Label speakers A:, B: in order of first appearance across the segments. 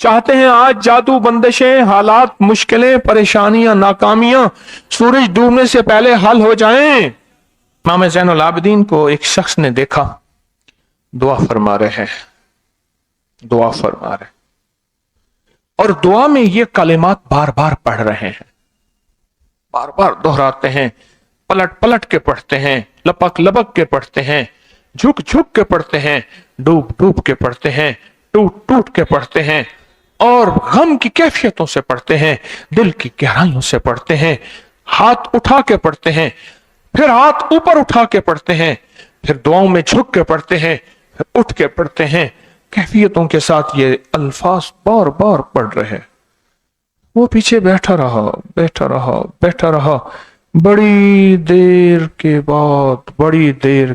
A: चाहते हैं आज जादू, बंदिशें, हालात, मुश्किलें, परेशानियां, नाकामियां सूरज डूबने से पहले हल हो जाएं। इमाम ज़ैनुल आबिदीन को एक शख्स ने देखा, दुआ फरमा रहे हैं, दुआ फरमा रहे, और दुआ में ये कलिमात बार बार पढ़ रहे हैं, बार बार दोहराते हैं, पलट पलट के पढ़ते हैं, लपक लपक के पढ़ते हैं, झुक झुक के पढ़ते हैं, डूब डूब के पढ़ते हैं, टूट टूट के पढ़ते हैं, और गम की कैफियतों से पढ़ते हैं, दिल की गहराइयों से पढ़ते हैं, हाथ उठा के पढ़ते हैं, फिर हाथ ऊपर उठा के पढ़ते हैं, फिर दुआओं में झुक के पढ़ते हैं, फिर उठ के पढ़ते हैं, कैफियतों के साथ ये अल्फाज बार बार पढ़ रहे हैं। वो पीछे बैठा रहा, बैठा रहा, बैठा रहा। बड़ी देर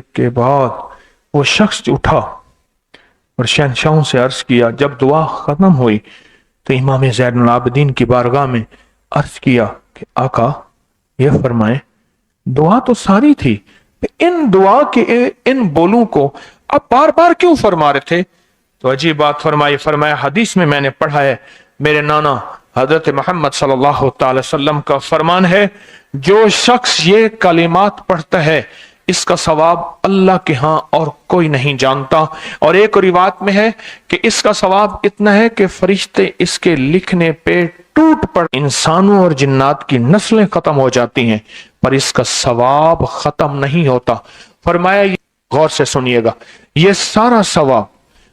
A: के बाद वो शख्स उठा और शहंशाहों से अर्ज किया। जब दुआ खत्म हुई तो इमाम ज़ैनुल आबिदीन की बारगाह में अर्ज किया कि आका ये फरमाएं, दुआ तो सारी थी, इन दुआ के इन बोलों को आप बार बार क्यों फरमा रहे थे? तो अजीब बात फरमाई, फरमाया हदीस में मैंने पढ़ा है, मेरे नाना हजरत मोहम्मद सल्लल्लाहु अलैहि वसल्लम का फरमान है, जो शख्स ये कलिमात पढ़ता है इसका सवाब अल्लाह के यहाँ और कोई नहीं जानता। और एक रिवायत में है कि इसका सवाब इतना है कि फरिश्ते इसके लिखने पे टूट पड़, इंसानों और जिन्नात की नस्लें खत्म हो जाती हैं, पर इसका सवाब खत्म नहीं होता। फरमाया गौर से सुनिएगा, ये सारा सवाब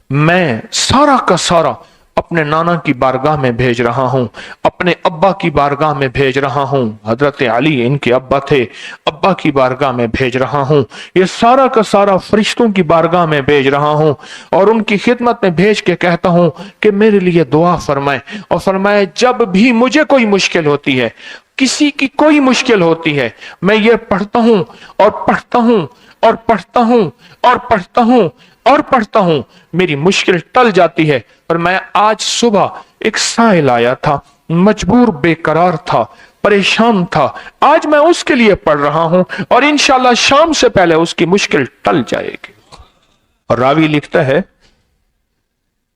A: मैं सारा का सारा अपने नाना की बारगाह में भेज रहा हूं, अपने अब्बा की बारगाह में भेज रहा हूं, हजरत अली इनके अब्बा थे, अब्बा की बारगाह में भेज रहा हूं, ये सारा का सारा फरिश्तों की बारगाह में भेज रहा हूं, और उनकी खिदमत में भेज के कहता हूं कि मेरे लिए दुआ फरमाए। और फरमाए जब भी मुझे कोई मुश्किल होती है, किसी की कोई मुश्किल होती है, मैं ये पढ़ता हूं और पढ़ता हूं और पढ़ता हूं और पढ़ता हूं और पढ़ता हूं, मेरी मुश्किल टल जाती है। और मैं आज सुबह एक साइल आया था, मजबूर बेकरार था, परेशान था, आज मैं उसके लिए पढ़ रहा हूं और इंशाल्लाह शाम से पहले उसकी मुश्किल टल जाएगी। और रावी लिखता है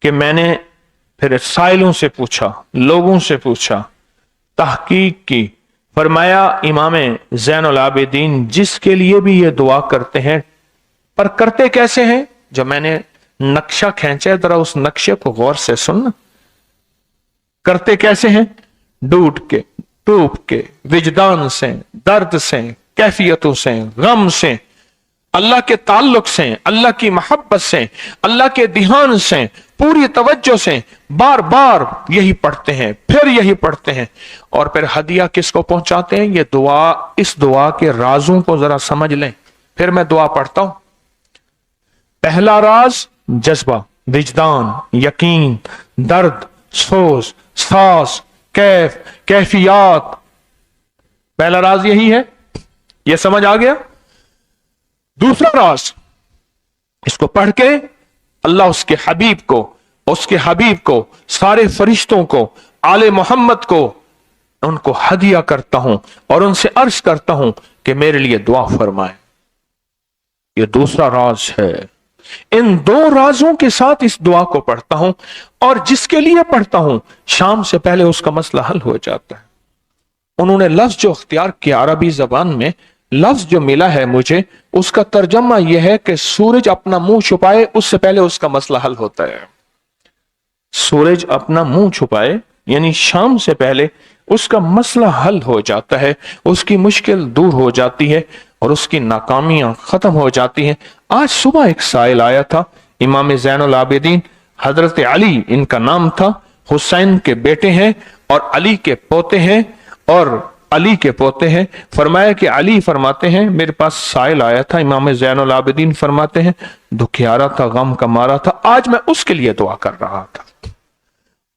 A: कि मैंने फिर साइलों से पूछा, लोगों से पूछा, तहकीक की, फरमाया इमाम ज़ैनुल आबिदीन जिसके लिए भी ये दुआ करते हैं, पर करते कैसे हैं? जो मैंने नक्शा खींचा है, जरा उस नक्शे को गौर से सुनना। करते कैसे हैं? डूब के, टूट के, विजदान से, दर्द से, कैफियतों से, गम से, अल्लाह के ताल्लुक से, अल्लाह की मोहब्बत से, अल्लाह के ध्यान से, पूरी तवज्जो से बार बार यही पढ़ते हैं, फिर यही पढ़ते हैं, और फिर हदिया किसको पहुंचाते हैं? ये दुआ, इस दुआ के राजों को जरा समझ लें। फिर मैं दुआ पढ़ता हूं। पहला राज जज्बा, विजदान, यकीन, दर्द, सोच, सांस, कैफियत, पहला राज यही है। यह समझ आ गया? दूसरा राज, इसको पढ़ के अल्लाह उसके हबीब को, सारे फरिश्तों को, आले मोहम्मद को, उनको हदिया करता हूं और उनसे अर्ज करता हूं कि मेरे लिए दुआ फरमाए। यह दूसरा राज है। इन दो राजों के साथ इस दुआ को पढ़ता हूं, और जिसके लिए पढ़ता हूं शाम से पहले उसका मसला हल हो जाता है। उन्होंने लफ्ज जो अख्तियार किया अरबी जबान में, लफ्ज जो मिला है मुझे, उसका तर्जमा यह है कि सूरज अपना मुंह छुपाए उससे पहले उसका मसला हल होता है। सूरज अपना मुंह छुपाए यानी शाम से पहले उसका मसला हल हो जाता है, उसकी मुश्किल दूर हो जाती है और उसकी नाकामियां खत्म हो जाती हैं। आज सुबह एक साइल आया था, इमाम ज़ैनुल आबिदीन हजरत अली इनका नाम था, हुसैन के बेटे हैं और अली के पोते हैं, और अली के पोते हैं। फरमाया कि अली फरमाते हैं मेरे पास साइल आया था, इमाम ज़ैनुल आबिदीन फरमाते हैं दुखियारा था, गम का मारा था, आज मैं उसके लिए दुआ कर रहा था।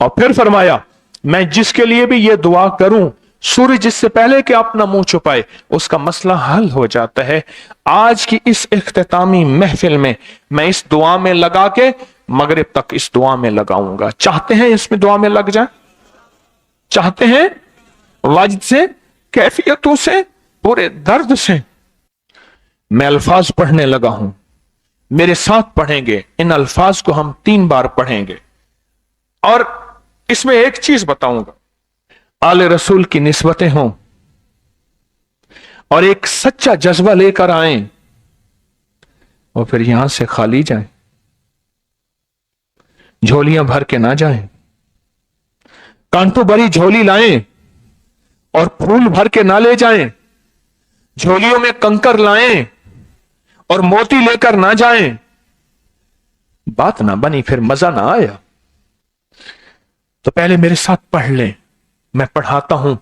A: और फिर फरमाया मैं जिसके लिए भी ये दुआ करूं, सूर्य जिससे पहले कि अपना मुंह छुपाए उसका मसला हल हो जाता है। आज की इस इख्तितामी महफिल में मैं इस दुआ में लगा के मगरिब तक इस दुआ में लगाऊंगा। चाहते हैं इसमें दुआ में लग जाए? चाहते हैं वजद से, कैफियतों से, पूरे दर्द से? मैं अल्फाज पढ़ने लगा हूं, मेरे साथ पढ़ेंगे। इन अल्फाज को हम 3 बार पढ़ेंगे और इसमें एक चीज बताऊंगा, आले रसूल की निस्बतें हों और एक सच्चा जज्बा लेकर आए और फिर यहां से खाली जाएं, झोलियां भर के ना जाएं, कांटों भरी झोली लाएं और फूल भर के ना ले जाएं, झोलियों में कंकर लाएं और मोती लेकर ना जाएं। बात ना बनी, फिर मजा ना आया। तो पहले मेरे साथ पढ़ लें, मैं पढ़ाता हूं।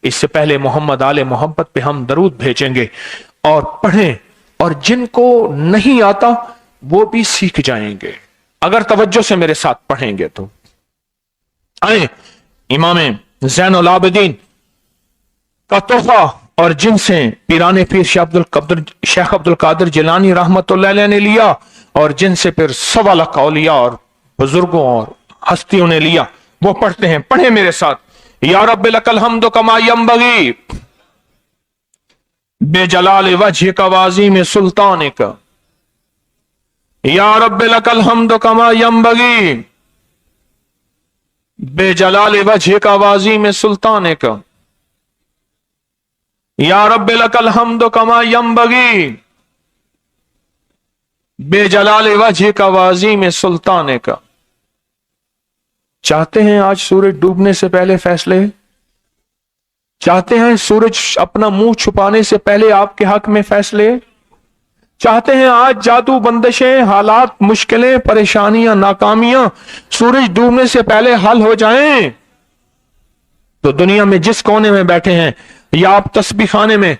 A: इससे पहले मोहम्मद आले मोहम्मद पे हम दरूद भेजेंगे और पढ़ें, और जिनको नहीं आता वो भी सीख जाएंगे अगर तवज्जो से मेरे साथ पढ़ेंगे तो। आए इमाम ज़ैनुल आबिदीन का तोहफा, और जिनसे पीराने पीर शेख अब्दुल कादिर जिलानी रहमतुल्लाह अलैह ने लिया, और जिनसे फिर 1.25 लाख औलिया और बुजुर्गों और हस्तियों ने लिया, वो पढ़ते हैं। पढ़े मेरे साथ। या रब्बि लकल हम्दु कमा यंबगी बेजलाल वजहिक व अज़ीम सुल्तानिक। या रब्बि लकल हम्दु कमा यंबगी बेजलाल वजहिक व अज़ीम सुल्तानिक। या रब्बि लकल हम्दु कमा यंबगी बेजलाल वजहिक व अज़ीम सुल्तानिक। चाहते हैं आज सूरज डूबने से पहले फैसले? चाहते हैं सूरज अपना मुंह छुपाने से पहले आपके हक में फैसले? चाहते हैं आज जादू, बंदिशें, हालात, मुश्किलें, परेशानियां, नाकामियां सूरज डूबने से पहले हल हो जाएं? तो दुनिया में जिस कोने में बैठे हैं, या आप तस्बीह खाने में,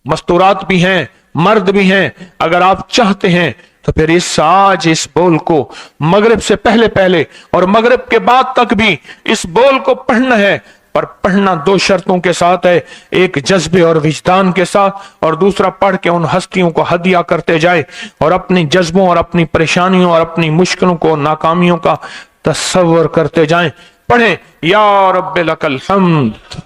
A: मस्तूरात भी हैं, मर्द भी हैं, अगर आप चाहते हैं तो फिर आज इस बोल को मगरिब से पहले पहले और मगरिब के बाद तक भी इस बोल को पढ़ना है। पर पढ़ना 2 शर्तों के साथ है, एक जज्बे और विजदान के साथ, और दूसरा पढ़ के उन हस्तियों को हदिया करते जाए और अपनी जज्बों और अपनी परेशानियों और अपनी मुश्किलों को, नाकामियों का तसव्वुर करते जाएं। पढ़ें या रब्बि लकल हम्द।